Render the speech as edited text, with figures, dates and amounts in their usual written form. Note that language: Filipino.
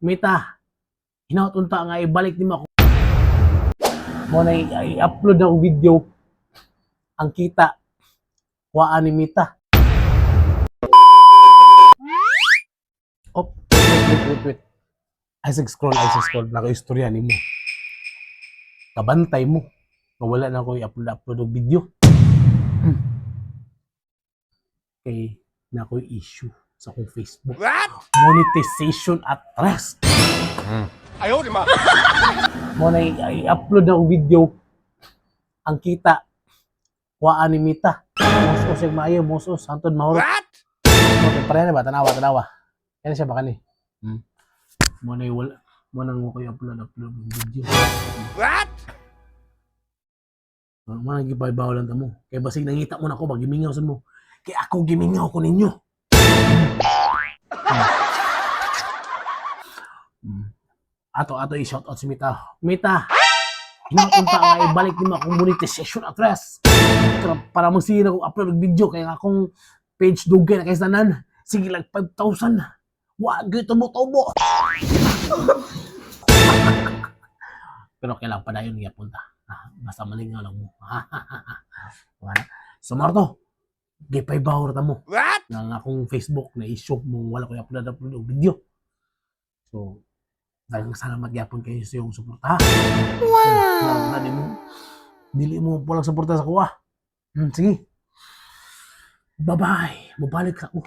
Mita, hinautunta nga ibalik ni mo ako. Mo na i-upload na video ang kita waan ni Mita. Oh, wait. Ay scroll. Naka-istorya ni mo. Kabantay mo. Wala na ako i-upload ng video. Kay na ako issue sa akong Facebook. What? Monetization at rest. Ayaw, di ma. Mo na i-upload na video ang kita waan ni Mita. Mosos yung maayo, mosos. Antod mahulog. What? Pareha na ba? Tanawa. Yan siya baka ni. Mo na wala. Mo nang ko i-upload ng video. What? Mo nang gibaybaw lang ta mo. Kay basig nangita mo na ako, gimingaw sa mo. Kay ako gimingaw ko ninyo. Ato i-shout out si Mita. Mita, hinautunta nga ibalik ni mo akong monetization at rest. Para magsigil akong upload ng video. Kaya akong page dugay na kaysanan. Sige lang 5,000. Wag ito mo. Pero kailangan pa na yun nga punta. Basta malingaw lang mo. So Marto, gipay bawar ta mo. What? Nang akong Facebook na issue mo wala ko i-upload ng video. So, dahil salamat gyapon kayo sa iyong suporta. Wow! Dili mo po lang suporta sa kuha. Sige. Bye-bye. Mabalik ako.